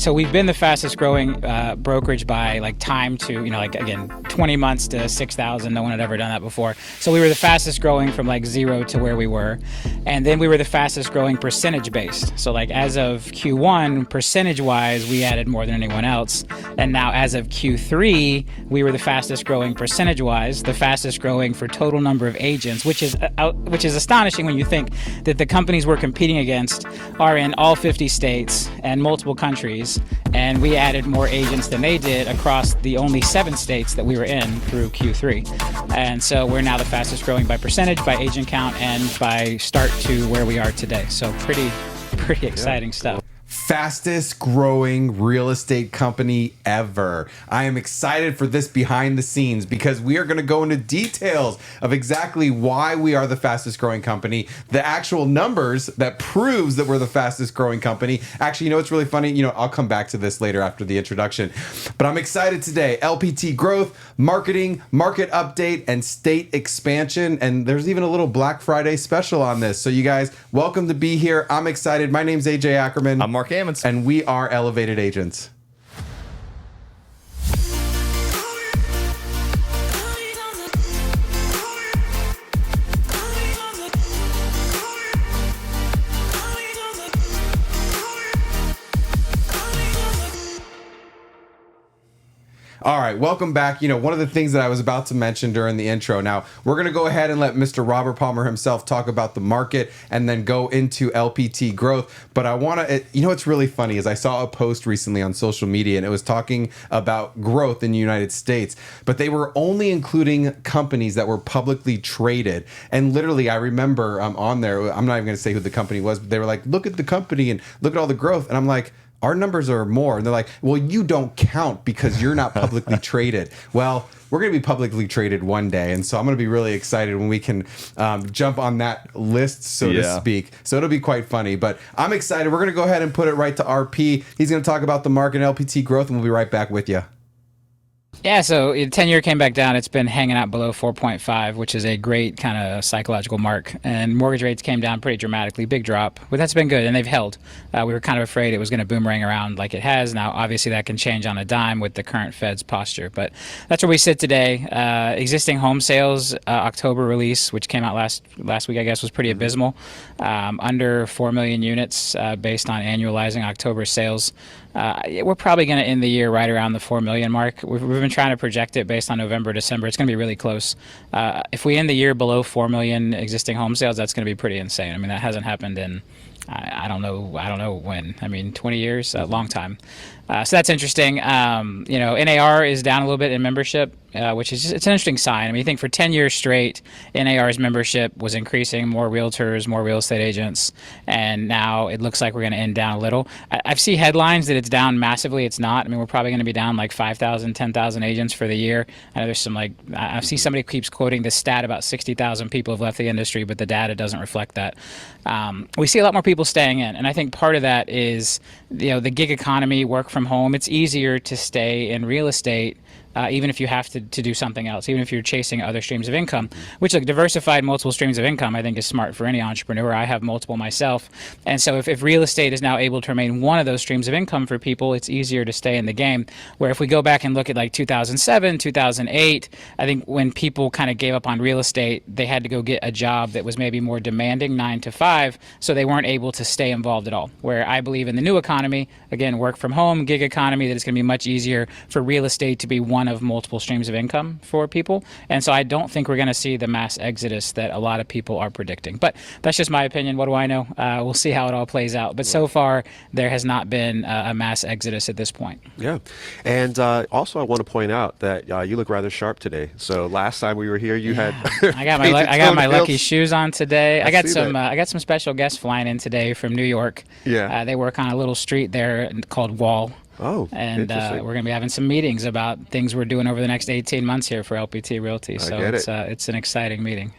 So we've been the fastest growing brokerage by like time to, like again, 20 months to 6,000. No one had ever done that before. So we were the fastest growing from like zero to where we were. And then we were the fastest growing percentage based. So like as of Q1, percentage wise, we added more than anyone else. And now as of Q3, we were the fastest growing percentage wise, the fastest growing for total number of agents, which is astonishing when you think that the companies we're competing against are in all 50 states and multiple countries. And we added more agents than they did across the only 7 states that we were in through Q3. And so we're now the fastest growing by percentage, by agent count, and by start to where we are today. So pretty exciting stuff. Fastest growing real estate company ever. I am excited for this behind the scenes because we are going to go into details of exactly why we are the fastest growing company, the actual numbers that proves that we're the fastest growing company. Actually, it's really funny. I'll come back to this later after the introduction, but I'm excited today. LPT Growth, marketing, market update, and state expansion. And there's even a little Black Friday special on this. So you guys, welcome to be here. I'm excited. My name's AJ Ackerman. I'm Mark Ammons. And we are Elevated Agents. All right, welcome back. One of the things that I was about to mention during the intro. Now, we're going to go ahead and let Mr. Robert Palmer himself talk about the market and then go into LPT Growth. But I want to, what's really funny is I saw a post recently on social media and it was talking about growth in the United States, but they were only including companies that were publicly traded. And literally, I remember on there, I'm not even going to say who the company was, but they were like, look at the company and look at all the growth. And I'm like, our numbers are more. And they're like, well, you don't count because you're not publicly traded. Well, we're going to be publicly traded one day. And so I'm going to be really excited when we can jump on that list, so to speak. So it'll be quite funny. But I'm excited. We're going to go ahead and put it right to RP. He's going to talk about the market and LPT growth, and we'll be right back with you. Yeah, so the 10-year came back down. It's been hanging out below 4.5, which is a great kind of psychological mark. And mortgage rates came down pretty dramatically, big drop. But that's been good, and they've held. We were kind of afraid it was going to boomerang around like it has. Now, obviously, that can change on a dime with the current Fed's posture. But that's where we sit today. Existing home sales, October release, which came out last week, I guess, was pretty abysmal. Under 4 million units based on annualizing October sales. We're probably going to end the year right around the 4 million mark. We've been trying to project it based on November, December. It's going to be really close. If we end the year below 4 million existing home sales, that's going to be pretty insane. I mean, that hasn't happened in I don't know when. 20 years, a long time. So that's interesting. NAR is down a little bit in membership, which is it's an interesting sign. You think for 10 years straight, NAR's membership was increasing, more realtors, more real estate agents, and now it looks like we're going to end down a little. I've seen headlines that it's down massively. It's not. We're probably going to be down like 5,000, 10,000 agents for the year. I know there's some I see somebody keeps quoting this stat about 60,000 people have left the industry, but the data doesn't reflect that. We see a lot more people staying in, and I think part of that is the gig economy, work from home. It's easier to stay in real estate even if you have to do something else, even if you're chasing other streams of income, which diversified multiple streams of income, I think is smart for any entrepreneur. I have multiple myself. And so if real estate is now able to remain one of those streams of income for people, it's easier to stay in the game. Where if we go back and look at like 2007, 2008, I think when people kind of gave up on real estate, they had to go get a job that was maybe more demanding, 9 to 5, so they weren't able to stay involved at all. Where I believe in the new economy, again, work from home, gig economy, that it's going to be much easier for real estate to be one of multiple streams of income for people. And so I don't think we're going to see the mass exodus that a lot of people are predicting. But that's just my opinion. What do I know? We'll see how it all plays out. But so far, there has not been a mass exodus at this point. Yeah. And also, I want to point out that you look rather sharp today. So last time we were here, you had I got my lucky shoes on today. I got some special guests flying in today from New York. Yeah. They work on a little street there called Wall. Oh, and we're going to be having some meetings about things we're doing over the next 18 months here for LPT Realty. So it's an exciting meeting.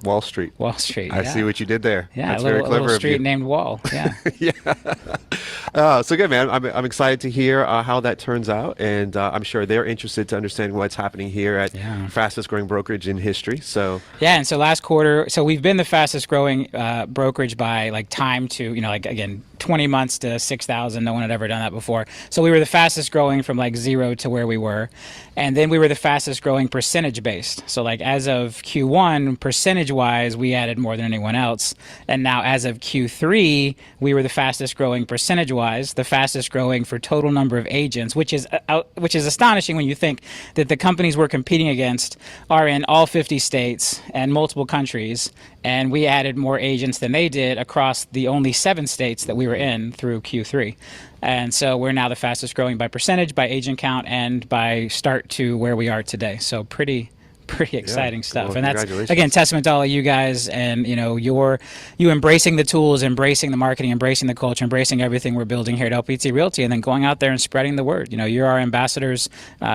Wall Street. Wall Street. I see what you did there. Yeah, that's a very clever little of street you. named Wall. Yeah. Yeah. So good, man. I'm excited to hear how that turns out, and I'm sure they're interested to understand what's happening here at fastest growing brokerage in history. So and so last quarter, so we've been the fastest growing brokerage by like time to again 20 months to 6,000. No one had ever done that before. So we were the fastest growing from like 0 to where we were. And then we were the fastest growing percentage based. So like as of Q1, percentage wise, we added more than anyone else. And now as of Q3, we were the fastest growing percentage wise, the fastest growing for total number of agents, which is astonishing when you think that the companies we're competing against are in all 50 states and multiple countries. And we added more agents than they did across the only 7 states that we were in through Q3. And so we're now the fastest growing by percentage, by agent count, and by start to where we are today. So pretty exciting stuff. Well, And that's, again, testament to all of you guys and, you embracing the tools, embracing the marketing, embracing the culture, embracing everything we're building here at LPT Realty, and then going out there and spreading the word. You're our ambassadors.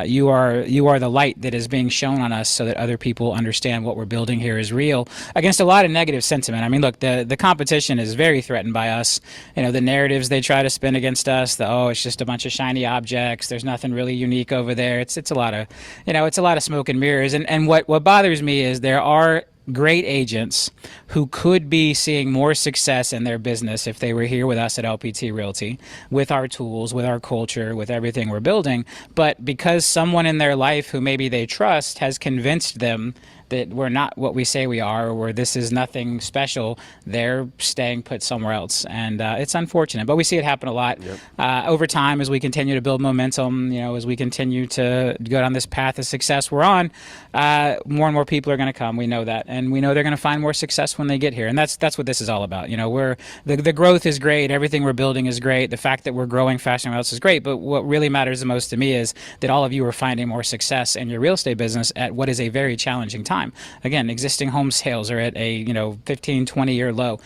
You are the light that is being shown on us so that other people understand what we're building here is real against a lot of negative sentiment. I mean, look, the competition is very threatened by us. The narratives they try to spin against us, it's just a bunch of shiny objects. There's nothing really unique over there. It's a lot of, it's a lot of smoke and mirrors. And what bothers me is there are great agents who could be seeing more success in their business if they were here with us at LPT Realty, with our tools, with our culture, with everything we're building. But because someone in their life who maybe they trust has convinced them that we're not what we say we are, or this is nothing special, they're staying put somewhere else. And it's unfortunate, but we see it happen a lot. Over time as we continue to build momentum, as we continue to go down this path of success we're on, more and more people are going to come. We know that. And we know they're going to find more success when they get here. And that's what this is all about. The growth is great. Everything we're building is great. The fact that we're growing faster than else is great. But what really matters the most to me is that all of you are finding more success in your real estate business at what is a very challenging time. Again, existing home sales are at a 15, 20-year low.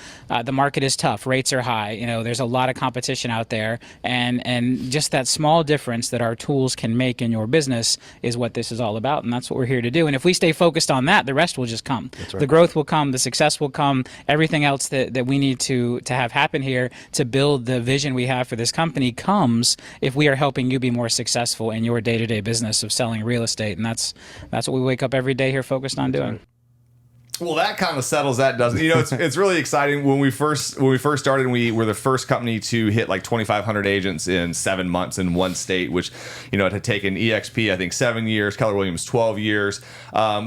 The market is tough. Rates are high. There's a lot of competition out there, and just that small difference that our tools can make in your business is what this is all about, and that's what we're here to do. And if we stay focused on that, the rest will just come. That's right. The growth will come. The success will come. Everything else that we need to have happen here to build the vision we have for this company comes if we are helping you be more successful in your day-to-day business of selling real estate, and that's what we wake up every day here focused on doing. Well, that kind of settles that, doesn't it? It's really exciting. When we first started, we were the first company to hit like 2,500 agents in 7 months in one state, which it had taken EXP I think 7 years, Keller Williams 12 years.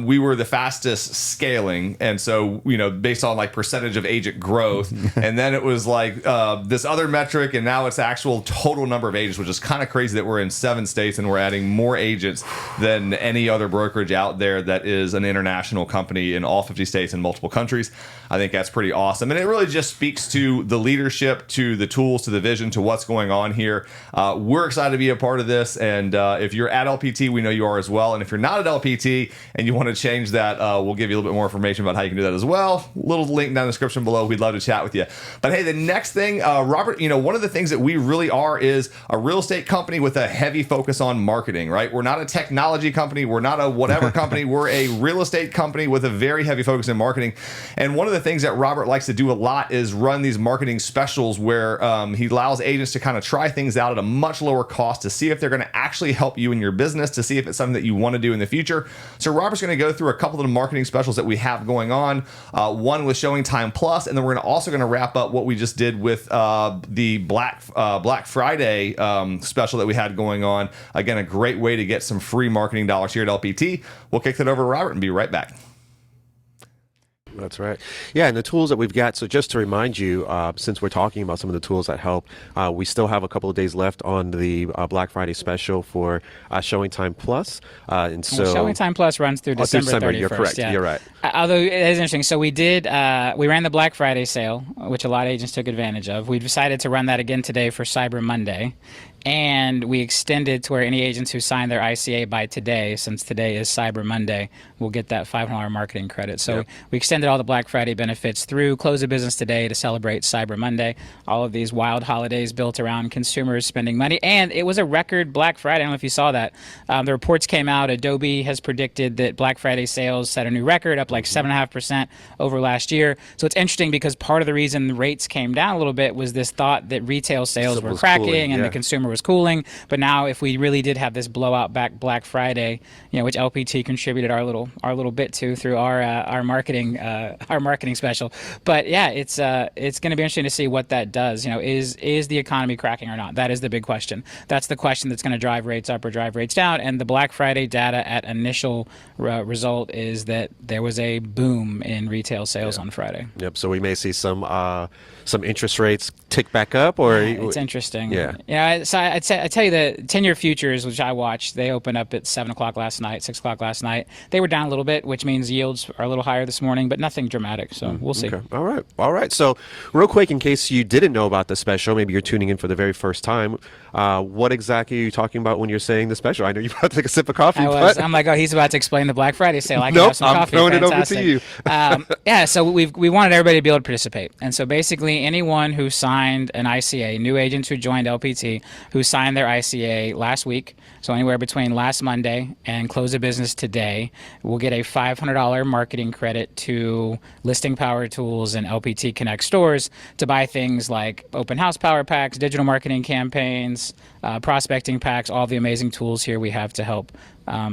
We were the fastest scaling, and so based on like percentage of agent growth, and then it was like this other metric, and now it's actual total number of agents, which is kind of crazy that we're in 7 states and we're adding more agents than any other brokerage out there that is an international company in all 50 states in multiple countries. I think that's pretty awesome. And it really just speaks to the leadership, to the tools, to the vision, to what's going on here. We're excited to be a part of this. And if you're at LPT, we know you are as well. And if you're not at LPT and you want to change that, we'll give you a little bit more information about how you can do that as well. Little link down in the description below. We'd love to chat with you. But hey, the next thing, Robert, one of the things that we really are is a real estate company with a heavy focus on marketing, right? We're not a technology company. We're not a whatever company. We're a real estate company with a very heavy focus in marketing. And one of the things that Robert likes to do a lot is run these marketing specials where he allows agents to kind of try things out at a much lower cost to see if they're going to actually help you in your business, to see if it's something that you want to do in the future. So Robert's going to go through a couple of the marketing specials that we have going on. One with Showing Time Plus, and then we're also going to wrap up what we just did with the Black Friday special that we had going on. Again, a great way to get some free marketing dollars here at LPT. We'll kick that over to Robert and be right back. That's right. Yeah, and the tools that we've got, so just to remind you, since we're talking about some of the tools that help, we still have a couple of days left on the Black Friday special for Showing Time Plus. And so Showing Time Plus runs through December 31st. You're correct. Yeah. You're right. Although it is interesting. So we ran the Black Friday sale, which a lot of agents took advantage of. We decided to run that again today for Cyber Monday. And we extended to where any agents who sign their ICA by today, since today is Cyber Monday, will get that $500 marketing credit. So we extended all the Black Friday benefits through close of business today to celebrate Cyber Monday. All of these wild holidays built around consumers spending money. And it was a record Black Friday. I don't know if you saw that. The reports came out. Adobe has predicted that Black Friday sales set a new record, up like 7.5% over last year. So it's interesting because part of the reason the rates came down a little bit was this thought that retail sales were cracking and the consumer was cooling. But now, if we really did have this blowout back Black Friday, which LPT contributed our little bit to through our marketing special. But yeah, it's going to be interesting to see what that does. Is the economy cracking or not? That is the big question. That's the question that's going to drive rates up or drive rates down. And the Black Friday data at initial result is that there was a boom in retail sales on Friday. Yep. So we may see some interest rates tick back up, or it's interesting. Yeah. So I tell you, the 10-year futures, which I watched, they opened up at 7 o'clock last night, 6 o'clock last night. They were down a little bit, which means yields are a little higher this morning, but nothing dramatic. So we'll see. Okay. All right. So real quick, in case you didn't know about the special, maybe you're tuning in for the very first time. What exactly are you talking about when you're saying the special? I know you're about to take a sip of coffee. I'm like, oh, he's about to explain the Black Friday sale. I can have some I'm coffee. throwing Fantastic. it over to you. So we wanted everybody to be able to participate. And so basically anyone who signed an ICA, new agents who joined LPT, who signed their ICA last week, so anywhere between last Monday and close of business today, will get a $500 marketing credit to Listing Power Tools and LPT Connect stores to buy things like open house power packs, digital marketing campaigns, prospecting packs, all the amazing tools here we have to help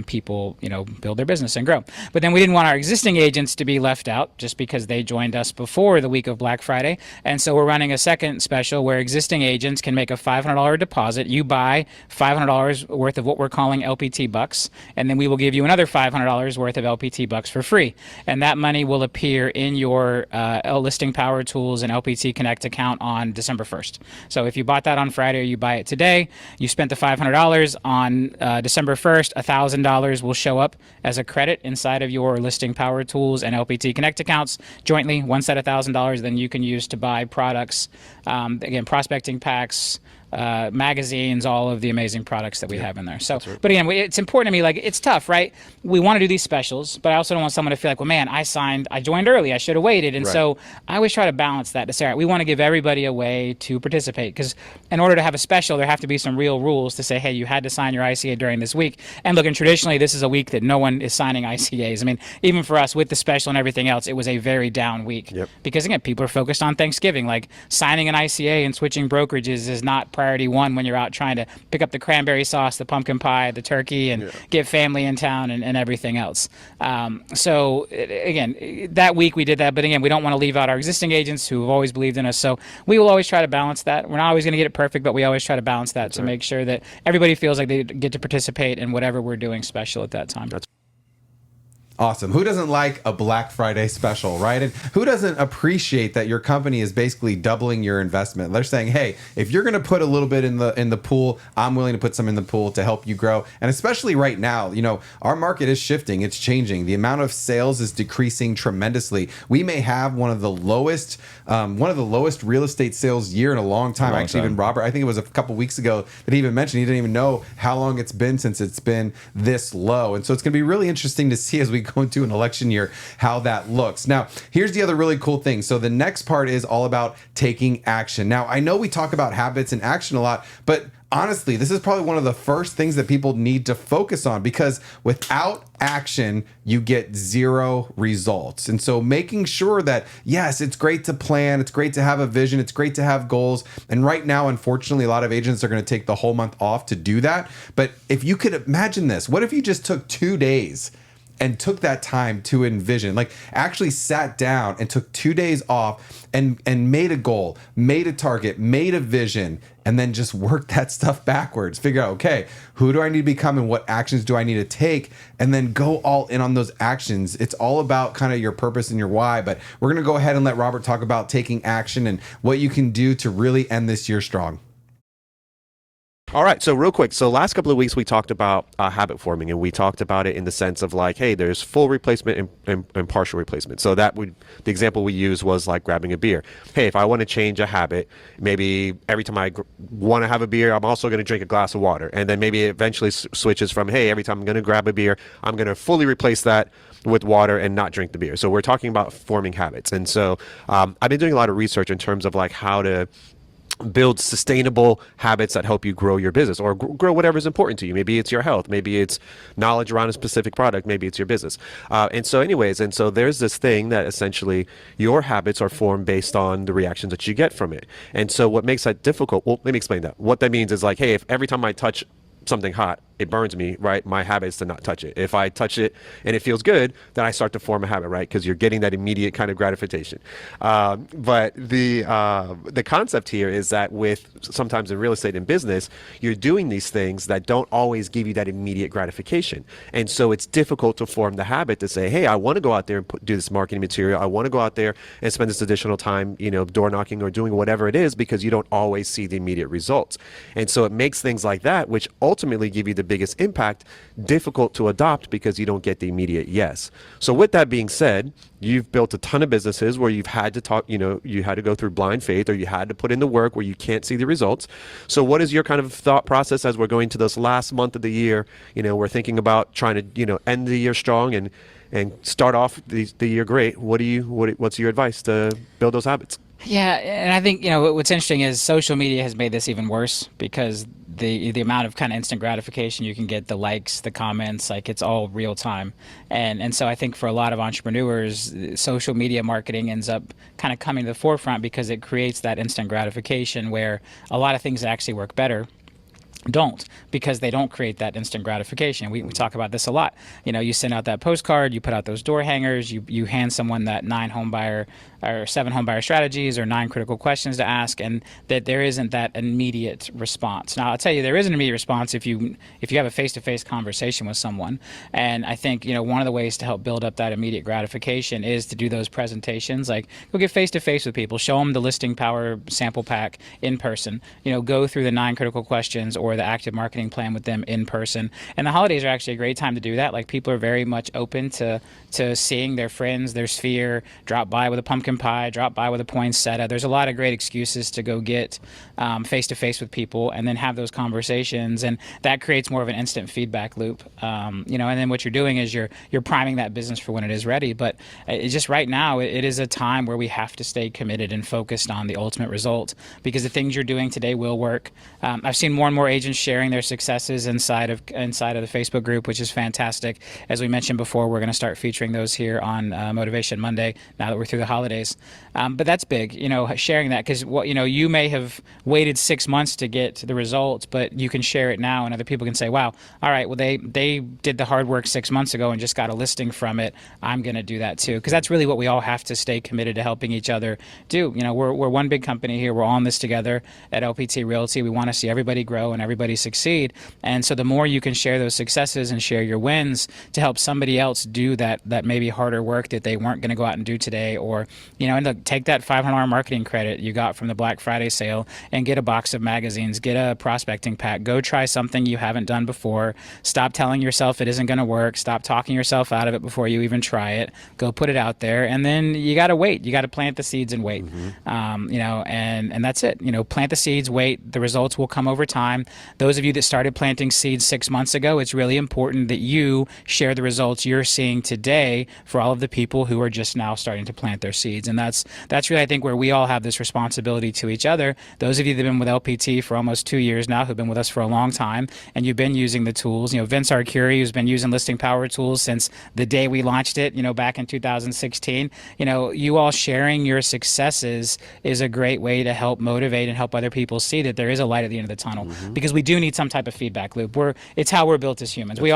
people, build their business and grow. But then we didn't want our existing agents to be left out just because they joined us before the week of Black Friday. And so we're running a second special where existing agents can make a $500 deposit. You buy $500 worth of what we're calling LPT bucks, and then we will give you another $500 worth of LPT bucks for free. And that money will appear in your Listing Power Tools and LPT Connect account on December 1st. So if you bought that on Friday or you buy it today, you spent the $500 on December 1st, $1,000 will show up as a credit inside of your Listing Power Tools and LPT Connect accounts jointly. One set of $1,000 then you can use to buy products, again, prospecting packs, magazines, all of the amazing products that we have in there. So, but again, it's important to me, like, it's tough, right? We want to do these specials, but I also don't want someone to feel like, well, man, I joined early, I should have waited. And so I always try to balance that to say, all right, we want to give everybody a way to participate, because in order to have a special, there have to be some real rules to say, hey, you had to sign your ICA during this week. And look, and traditionally, this is a week that no one is signing ICAs. I mean, even for us with the special and everything else, it was a very down week. Because again, people are focused on Thanksgiving. Like, signing an ICA and switching brokerages is not priority one when you're out trying to pick up the cranberry sauce, the pumpkin pie, the turkey, and get family in town and everything else. So again, that week we did that, but again, we don't want to leave out our existing agents who have always believed in us. So we will always try to balance that. We're not always going to get it perfect, but we always try to balance that to make sure that everybody feels like they get to participate in whatever we're doing special at that time. Awesome. Who doesn't like a Black Friday special, right? And who doesn't appreciate that your company is basically doubling your investment? They're saying, hey, if you're going to put a little bit in the pool, I'm willing to put some in the pool to help you grow. And especially right now, our market is shifting. It's changing. The amount of sales is decreasing tremendously. We may have one of the lowest real estate sales year in a long time. Actually, even Robert, I think it was a couple weeks ago that he even mentioned he didn't even know how long it's been since it's been this low. And so it's going to be really interesting to see as we go into an election year how that looks. Now, here's the other really cool thing. So the next part is all about taking action. Now, I know we talk about habits and action a lot, but honestly, this is probably one of the first things that people need to focus on, because without action, you get zero results. And so making sure that, yes, it's great to plan, it's great to have a vision, it's great to have goals. And right now, unfortunately, a lot of agents are going to take the whole month off to do that. But if you could imagine this, what if you just took 2 days and took that time to envision, like actually sat down and took 2 days off and made a goal, made a target, made a vision, and then just worked that stuff backwards. Figure out, okay, who do I need to become and what actions do I need to take? And then go all in on those actions. It's all about kind of your purpose and your why. But we're going to go ahead and let Robert talk about taking action and what you can do to really end this year strong. All right. So real quick. So last couple of weeks, we talked about habit forming, and we talked about it in the sense of like, hey, there's full replacement and partial replacement. So the example we used was like grabbing a beer. Hey, if I want to change a habit, maybe every time I want to have a beer, I'm also going to drink a glass of water. And then maybe it eventually switches from, hey, every time I'm going to grab a beer, I'm going to fully replace that with water and not drink the beer. So we're talking about forming habits. And so I've been doing a lot of research in terms of like how to build sustainable habits that help you grow your business or grow whatever is important to you. Maybe it's your health, maybe it's knowledge around a specific product, maybe it's your business. And so there's this thing that essentially your habits are formed based on the reactions that you get from it. And so what makes that difficult, well, let me explain that. What that means is like, hey, if every time I touch something hot, it burns me, right? My habit is to not touch it. If I touch it and it feels good, then I start to form a habit, right? Because you're getting that immediate kind of gratification. But the concept here is that with sometimes in real estate and business, you're doing these things that don't always give you that immediate gratification. And so it's difficult to form the habit to say, hey, I want to go out there and do this marketing material. I want to go out there and spend this additional time, door knocking or doing whatever it is, because you don't always see the immediate results. And so it makes things like that, which ultimately give you the biggest impact, difficult to adopt because you don't get the immediate yes. So with that being said, you've built a ton of businesses where you've had to talk, you had to go through blind faith, or you had to put in the work where you can't see the results. So what is your kind of thought process as we're going to this last month of the year? We're thinking about trying to, end the year strong and start off the year great. What's your advice to build those habits? Yeah, and I think what's interesting is social media has made this even worse, because the amount of kind of instant gratification you can get, the likes, the comments, like it's all real time, and so I think for a lot of entrepreneurs, social media marketing ends up kind of coming to the forefront because it creates that instant gratification where a lot of things that actually work better don't, because they don't create that instant gratification. We talk about this a lot. You send out that postcard, you put out those door hangers, you hand someone that 9 home buyer or 7 home buyer strategies or 9 critical questions to ask, and that there isn't that immediate response. Now, I'll tell you, there is an immediate response if you have a face-to-face conversation with someone. And I think, one of the ways to help build up that immediate gratification is to do those presentations, like go get face-to-face with people, show them the listing power sample pack in person, go through the 9 critical questions or the active marketing plan with them in person. And the holidays are actually a great time to do that. Like, people are very much open to seeing their friends, their sphere, drop by with a pumpkin pie, drop by with a poinsettia. There's a lot of great excuses to go get face-to-face with people and then have those conversations, and that creates more of an instant feedback loop. And then what you're doing is you're priming that business for when it is ready. But it's just right now, it is a time where we have to stay committed and focused on the ultimate result, because the things you're doing today will work. I've seen more and more agents sharing their successes inside of the Facebook group, which is fantastic. As we mentioned before, we're going to start featuring those here on Motivation Monday now that we're through the holidays. But that's big, sharing that, because you may have waited 6 months to get the results, but you can share it now, and other people can say, wow, all right, well, they did the hard work 6 months ago and just got a listing from it. I'm going to do that too, because that's really what we all have to stay committed to helping each other do. We're one big company here. We're all in this together at LPT Realty. We want to see everybody grow and everybody succeed. And so the more you can share those successes and share your wins to help somebody else do that maybe harder work that they weren't going to go out and do today, or and look, take that $500 marketing credit you got from the Black Friday sale and get a box of magazines, get a prospecting pack, go try something you haven't done before. Stop telling yourself it isn't going to work. Stop talking yourself out of it before you even try it. Go put it out there, and then you got to wait. You got to plant the seeds and wait. And that's it. Plant the seeds, wait. The results will come over time. Those of you that started planting seeds 6 months ago, it's really important that you share the results you're seeing today for all of the people who are just now starting to plant their seeds. And that's really, I think, where we all have this responsibility to each other. Those of you that have been with LPT for almost 2 years now, who've been with us for a long time, and you've been using the tools, Vince Arcuri, who's been using listing power tools since the day we launched it, back in 2016, you all sharing your successes is a great way to help motivate and help other people see that there is a light at the end of the tunnel, because we do need some type of feedback loop. It's how we're built as humans. We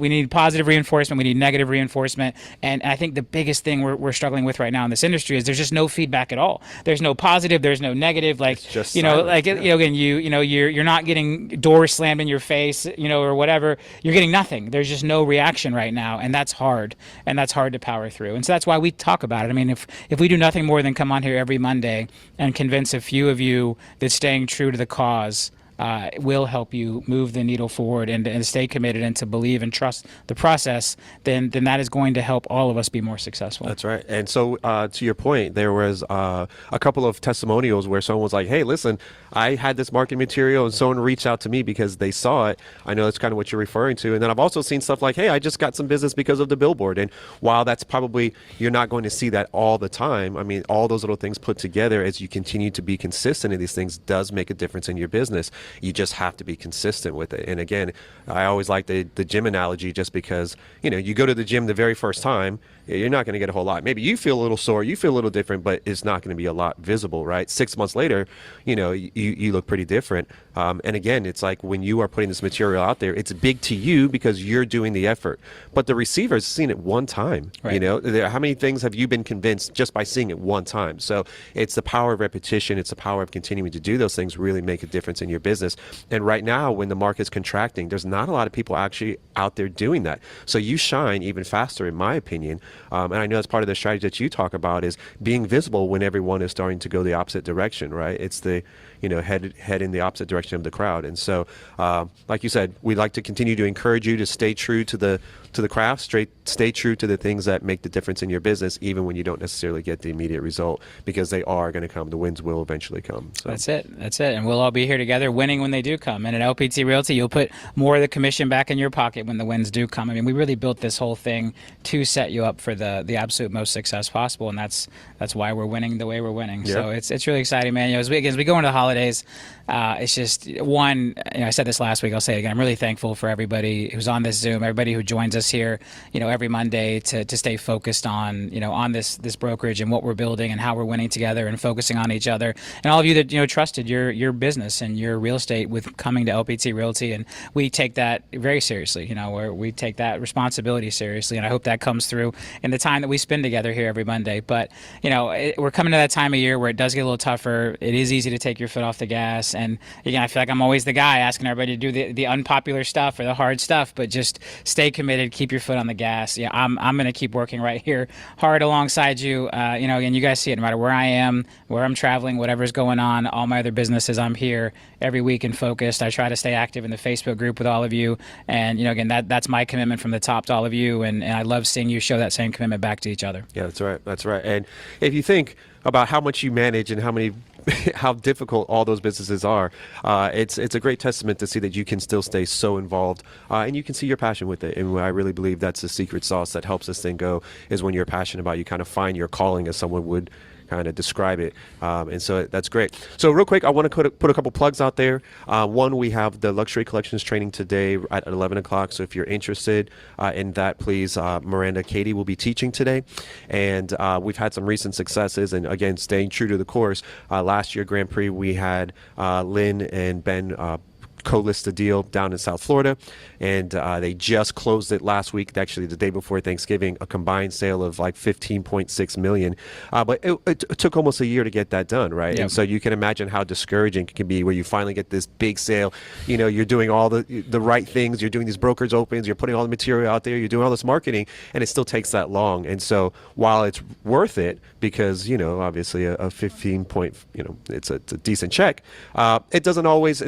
need positive reinforcement. We need negative reinforcement. And I think the biggest thing we're struggling with right now in this industry is there's just no feedback at all. There's no positive. There's no negative. Like, it's just again, you're not getting doors slammed in your face, or whatever. You're getting nothing. There's just no reaction right now, and that's hard. And that's hard to power through. And so that's why we talk about it. I mean, if we do nothing more than come on here every Monday and convince a few of you that staying true to the cause will help you move the needle forward and stay committed and to believe and trust the process, then that is going to help all of us be more successful. That's right. And so to your point, there was a couple of testimonials where someone was like, hey, listen, I had this marketing material and someone reached out to me because they saw it. I know that's kind of what you're referring to. And then I've also seen stuff like, hey, I just got some business because of the billboard. And while that's probably, you're not going to see that all the time. I mean, all those little things put together as you continue to be consistent in these things does make a difference in your business. You just have to be consistent with it. And again, I always like the gym analogy just because, you go to the gym the very first time, you're not going to get a whole lot. Maybe you feel a little sore, you feel a little different, but it's not going to be a lot visible, right? 6 months later, you look pretty different. And again, it's like when you are putting this material out there, it's big to you because you're doing the effort. But the receiver's seen it one time. Right. How many things have you been convinced just by seeing it one time? So it's the power of repetition. It's the power of continuing to do those things really make a difference in your business. And right now, when the market's contracting, there's not a lot of people actually out there doing that. So you shine even faster, in my opinion. And I know that's part of the strategy that you talk about is being visible when everyone is starting to go the opposite direction, right? It's the, head in the opposite direction of the crowd. And so, like you said, we'd like to continue to encourage you to stay true to the craft, stay true to the things that make the difference in your business, even when you don't necessarily get the immediate result, because they are going to come. The wins will eventually come. So. That's it. And we'll all be here together winning when they do come. And at LPT Realty, you'll put more of the commission back in your pocket when the wins do come. I mean, we really built this whole thing to set you up for the absolute most success possible. And that's why we're winning the way we're winning. Yeah. So it's really exciting, man. As we go into the holidays, it's just one, I said this last week, I'll say it again. I'm really thankful for everybody who's on this Zoom, everybody who joins us here, every Monday to stay focused on, on this brokerage and what we're building and how we're winning together and focusing on each other. And all of you that, trusted your business and your real estate with coming to LPT Realty. And we take that very seriously, where we take that responsibility seriously. And I hope that comes through in the time that we spend together here every Monday. But, we're coming to that time of year where it does get a little tougher. It is easy to take your foot off the gas. And again, I feel like I'm always the guy asking everybody to do the unpopular stuff or the hard stuff, but just stay committed, keep your foot on the gas. Yeah, I'm going to keep working right here hard alongside you. Again, you guys see it, no matter where I am, where I'm traveling, whatever's going on, all my other businesses, I'm here every week and focused. I try to stay active in the Facebook group with all of you. And, again, that's my commitment from the top to all of you. And I love seeing you show that same commitment back to each other. Yeah, that's right. That's right. And if you think about how much you manage and how difficult all those businesses are, it's a great testament to see that you can still stay so involved and you can see your passion with it. And I really believe that's the secret sauce that helps this thing go, is when you're passionate about, you kind of find your calling, as someone would kind of describe it. And so that's great. So real quick, I want to put a couple plugs out there. One, we have the Luxury Collections training today at 11 o'clock. So if you're interested in that, please, Miranda Katie will be teaching today. And we've had some recent successes. And again, staying true to the course. Last year, Grand Prix, we had Lynn and Ben co-list a deal down in South Florida, and they just closed it last week, actually the day before Thanksgiving, a combined sale of like 15.6 million. But it took almost a year to get that done, right? Yep. And so you can imagine how discouraging it can be where you finally get this big sale. You're doing all the right things, you're doing these brokerage opens, you're putting all the material out there, you're doing all this marketing, and it still takes that long. And so while it's worth it, because obviously a 15 point, it's a decent check, it's not always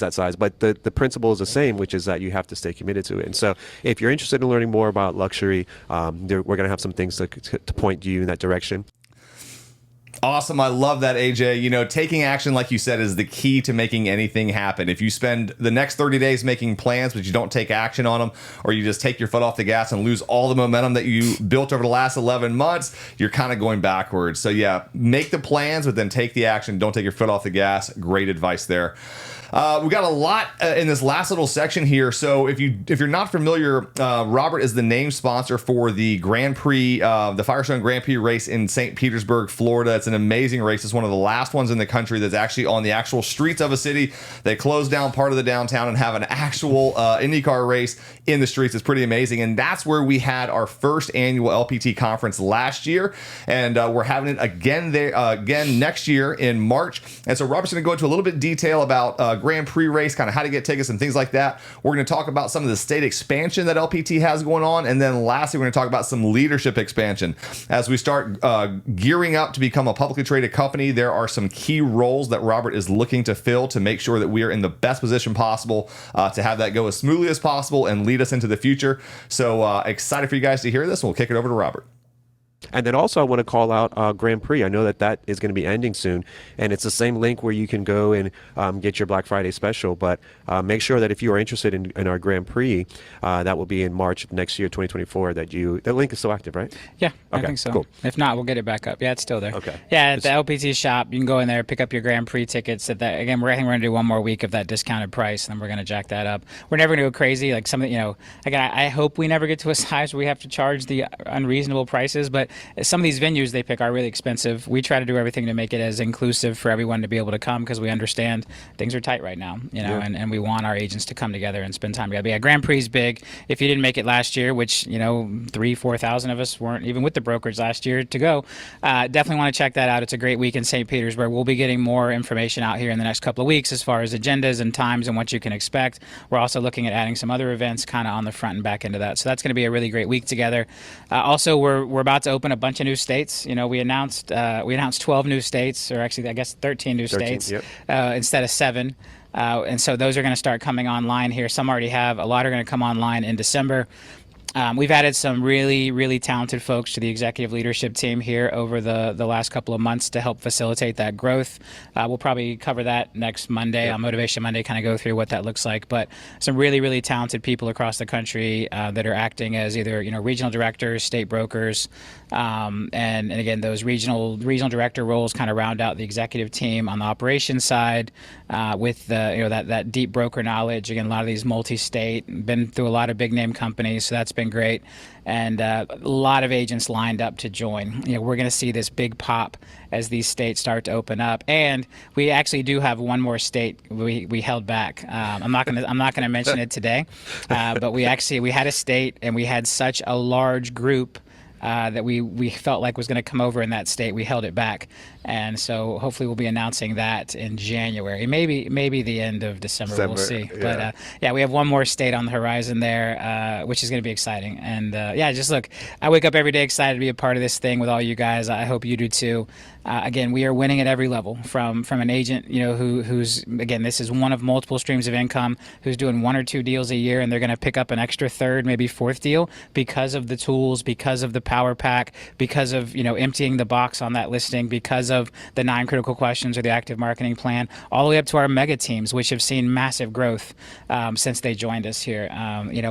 that size. But the principle is the same, which is that you have to stay committed to it. And so if you're interested in learning more about luxury, we're going to have some things to point you in that direction. Awesome. I love that, AJ. Taking action, like you said, is the key to making anything happen. If you spend the next 30 days making plans, but you don't take action on them, or you just take your foot off the gas and lose all the momentum that you built over the last 11 months, you're kind of going backwards. So yeah, make the plans, but then take the action. Don't take your foot off the gas. Great advice there. We got a lot in this last little section here. So if you're not familiar, Robert is the name sponsor for the Grand Prix, the Firestone Grand Prix race in St. Petersburg, Florida. It's an amazing race. It's one of the last ones in the country that's actually on the actual streets of a city. They close down part of the downtown and have an actual IndyCar race in the streets. It's pretty amazing. And that's where we had our first annual LPT conference last year. And we're having it again next year in March. And so Robert's going to go into a little bit of detail about Grand Prix race, kind of how to get tickets and things like that. We're going to talk about some of the state expansion that LPT has going on. And then lastly, we're going to talk about some leadership expansion. As we start gearing up to become a publicly traded company, there are some key roles that Robert is looking to fill to make sure that we are in the best position possible to have that go as smoothly as possible and lead us into the future. So excited for you guys to hear this. We'll kick it over to Robert. And then also I want to call out Grand Prix. I know that is going to be ending soon, and it's the same link where you can go and get your Black Friday special. But make sure that if you are interested in our Grand Prix, that will be in March of next year, 2024. That link is still active, right? Yeah, I Okay, think so. cool. If not, we'll get it back up. Yeah, it's still there. Okay. Yeah, at the LPT shop, you can go in there, pick up your Grand Prix tickets. Again, I think we're going to do one more week of that discounted price, and then we're going to jack that up. We're never going to go crazy. Like something, again, I hope we never get to a size where we have to charge the unreasonable prices, but some of these venues they pick are really expensive. We try to do everything to make it as inclusive for everyone to be able to come because we understand things are tight right now, and we want our agents to come together and spend time together. But yeah, Grand Prix is big. If you didn't make it last year, which 3,000-4,000 of us weren't even with the brokerage last year to go, definitely want to check that out. It's a great week in St. Petersburg. We'll be getting more information out here in the next couple of weeks as far as agendas and times and what you can expect. We're also looking at adding some other events kind of on the front and back end of that. So that's going to be a really great week together. Also, we're about to open a bunch of new states. We announced 12 new states, or actually I guess 13 new states, yep. Instead of 7. And so those are going to start coming online here. Some already have. A lot are going to come online in December. We've added some really, really talented folks to the executive leadership team here over the last couple of months to help facilitate that growth. We'll probably cover that next Monday on Motivational Monday, kind of go through what that looks like. But some really, really talented people across the country that are acting as either regional directors, state brokers, and again, those regional director roles kind of round out the executive team on the operations side with that deep broker knowledge. Again, a lot of these multi-state, been through a lot of big name companies, so that's been great, and a lot of agents lined up to join. We're going to see this big pop as these states start to open up, and we actually do have one more state we held back. I'm not gonna mention it today, but we had a state, and we had such a large group that we felt like was going to come over in that state. We held it back, and so hopefully we'll be announcing that in January, maybe the end of December. We'll see. Yeah. But we have one more state on the horizon there, which is going to be exciting. And just look, I wake up every day excited to be a part of this thing with all you guys. I hope you do too. Again, we are winning at every level, from an agent, who's, again, this is one of multiple streams of income, who's doing 1 or 2 deals a year, and they're going to pick up an extra third, maybe fourth deal because of the tools, because of the power pack, because of, emptying the box on that listing, because of the 9 critical questions or the active marketing plan, all the way up to our mega teams, which have seen massive growth since they joined us here.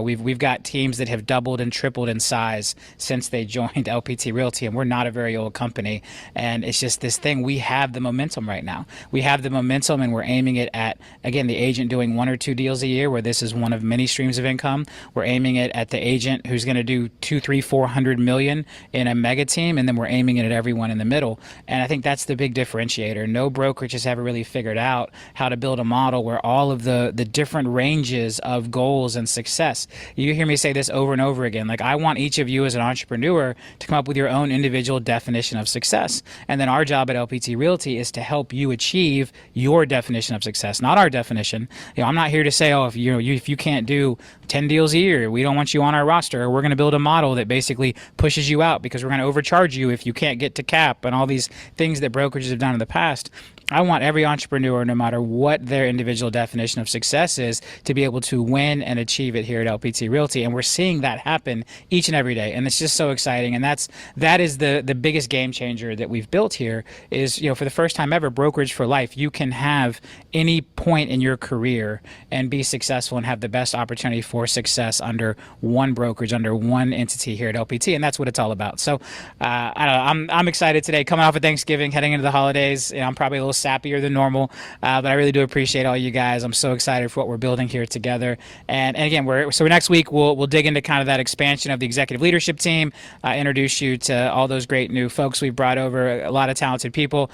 We've got teams that have doubled and tripled in size since they joined LPT Realty, and we're not a very old company, and it's just this thing. We have the momentum right now. We have the momentum, and we're aiming it at, again, the agent doing 1 or 2 deals a year, where this is one of many streams of income. We're aiming it at the agent who's going to do 200, 300, 400 million in a mega team, and then we're aiming it at everyone in the middle. And I think that's the big differentiator. No brokerage has ever really figured out how to build a model where all of the different ranges of goals and success. You hear me say this over and over again. Like, I want each of you as an entrepreneur to come up with your own individual definition of success, and then our job at LPT Realty is to help you achieve your definition of success, not our definition. I'm not here to say, if you can't do 10 deals a year, we don't want you on our roster, or we're going to build a model that basically pushes you out because we're going to overcharge you if you can't get to cap, and all these things that brokerages have done in the past. I want every entrepreneur, no matter what their individual definition of success is, to be able to win and achieve it here at LPT Realty. And we're seeing that happen each and every day. And it's just so exciting. And that is the biggest game changer that we've built here is, for the first time ever, brokerage for life. You can have any point in your career and be successful and have the best opportunity for success under one brokerage, under one entity here at LPT. And that's what it's all about. So I'm excited today, coming off of Thanksgiving, heading into the holidays. I'm probably a little sappier than normal, but I really do appreciate all you guys. I'm so excited for what we're building here together. And again, next week we'll dig into kind of that expansion of the executive leadership team, introduce you to all those great new folks we've brought over, a lot of talented people.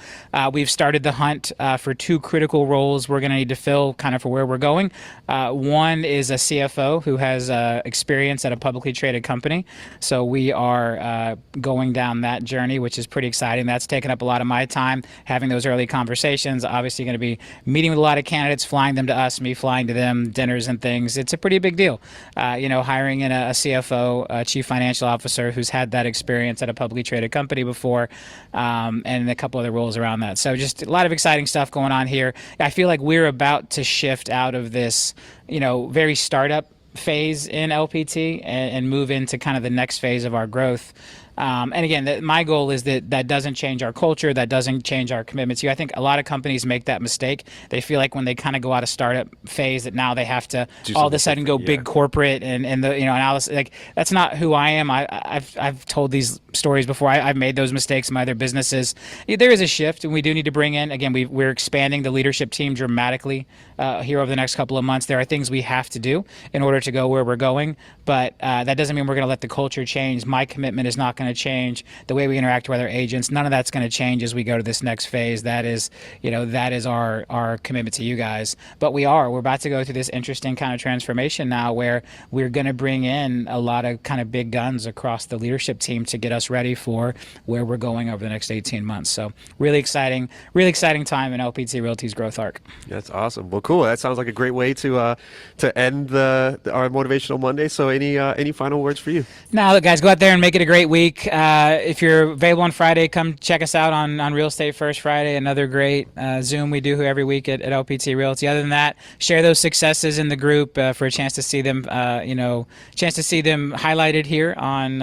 We've started the hunt for 2 critical roles we're going to need to fill kind of for where we're going. One is a CFO who has experience at a publicly traded company. So we are going down that journey, which is pretty exciting. That's taken up a lot of my time, having those early conversations conversations. Obviously, going to be meeting with a lot of candidates, flying them to us, me flying to them, dinners and things. It's a pretty big deal. Hiring in a CFO, a chief financial officer who's had that experience at a publicly traded company before, and a couple other roles around that. So just a lot of exciting stuff going on here. I feel like we're about to shift out of this, very startup phase in LPT and move into kind of the next phase of our growth. And again, my goal is that doesn't change our culture, that doesn't change our commitments. I think a lot of companies make that mistake. They feel like when they kind of go out of startup phase that now they have to all of a sudden go big corporate and the analysis. Like that's not who I am. I've told these stories before. I've made those mistakes in my other businesses. There is a shift, and we do need to bring in. Again, we're expanding the leadership team dramatically here over the next couple of months. There are things we have to do in order to go where we're going, but that doesn't mean we're going to let the culture change. My commitment is not going to change. The way we interact with other agents, none of that's going to change as we go to this next phase. That is our commitment to you guys. But we're about to go through this interesting kind of transformation now where we're going to bring in a lot of kind of big guns across the leadership team to get us ready for where we're going over the next 18 months. So really exciting time in LPT Realty's growth arc. That's awesome. Well, cool. That sounds like a great way to end our Motivational Monday. So any final words for you? No, look, guys, go out there and make it a great week. If you're available on Friday, come check us out on Real Estate First Friday, another great Zoom we do every week at LPT Realty. Other than that, share those successes in the group for a chance to see them, highlighted here on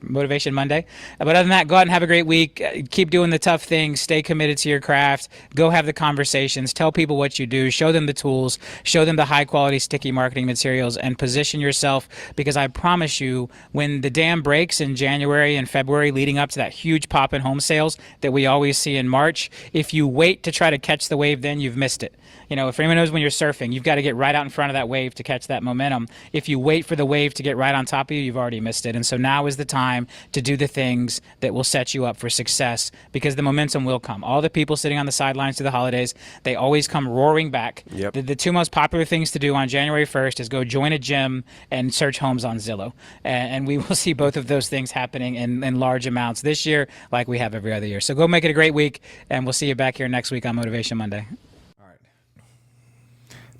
Motivation Monday. But other than that, go out and have a great week. Keep doing the tough things. Stay committed to your craft. Go have the conversations. Tell people what you do. Show them the tools. Show them the high-quality, sticky marketing materials, and position yourself, because I promise you, when the dam breaks in January and February leading up to that huge pop in home sales that we always see in March, if you wait to try to catch the wave, then you've missed it. If anyone knows when you're surfing, you've got to get right out in front of that wave to catch that momentum. If you wait for the wave to get right on top of you, you've already missed it. And so now is the time to do the things that will set you up for success, because the momentum will come. All the people sitting on the sidelines through the holidays, they always come roaring back. Yep. The two most popular things to do on January 1st is go join a gym and search homes on Zillow. And we will see both of those things happening in large amounts this year like we have every other year. So go make it a great week, and we'll see you back here next week on Motivation Monday.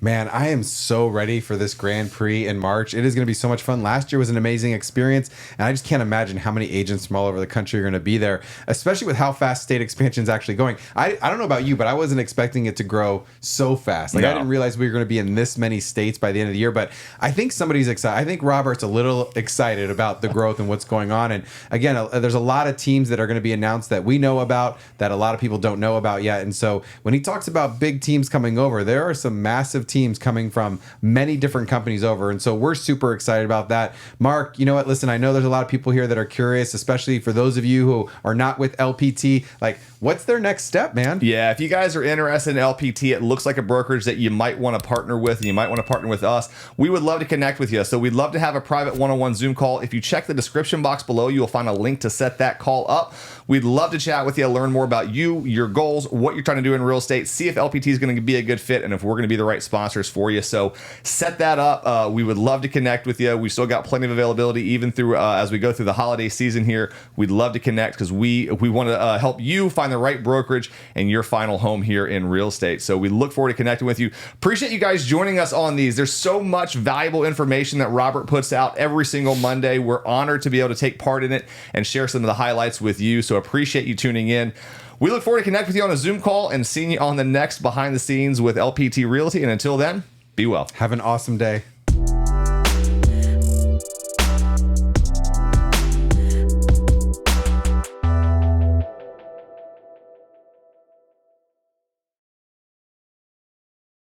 Man, I am so ready for this Grand Prix in March. It is going to be so much fun. Last year was an amazing experience, and I just can't imagine how many agents from all over the country are going to be there, especially with how fast state expansion is actually going. I don't know about you, but I wasn't expecting it to grow so fast. I didn't realize we were going to be in this many states by the end of the year, but I think somebody's excited. I think Robert's a little excited about the growth and what's going on. And again, there's a lot of teams that are going to be announced that we know about, that a lot of people don't know about yet. And so when he talks about big teams coming over, there are some massive teams coming from many different companies over. And so we're super excited about that. Mark, you know what? Listen, I know there's a lot of people here that are curious, especially for those of you who are not with LPT. Like, what's their next step, man? Yeah, if you guys are interested in LPT, it looks like a brokerage that you might want to partner with, and you might want to partner with us. We would love to connect with you. So we'd love to have a private one-on-one Zoom call. If you check the description box below, you'll find a link to set that call up. We'd love to chat with you, learn more about you, your goals, what you're trying to do in real estate, see if LPT is going to be a good fit, and if we're going to be the right sponsors for you. So set that up. We would love to connect with you. We still got plenty of availability even through as we go through the holiday season here. We'd love to connect because we want to help you find the right brokerage and your final home here in real estate. So we look forward to connecting with you. Appreciate you guys joining us on these. There's so much valuable information that Robert puts out every single Monday. We're honored to be able to take part in it and share some of the highlights with you. So appreciate you tuning in. We look forward to connect with you on a Zoom call and seeing you on the next Behind the Scenes with LPT Realty. And until then, be well. Have an awesome day.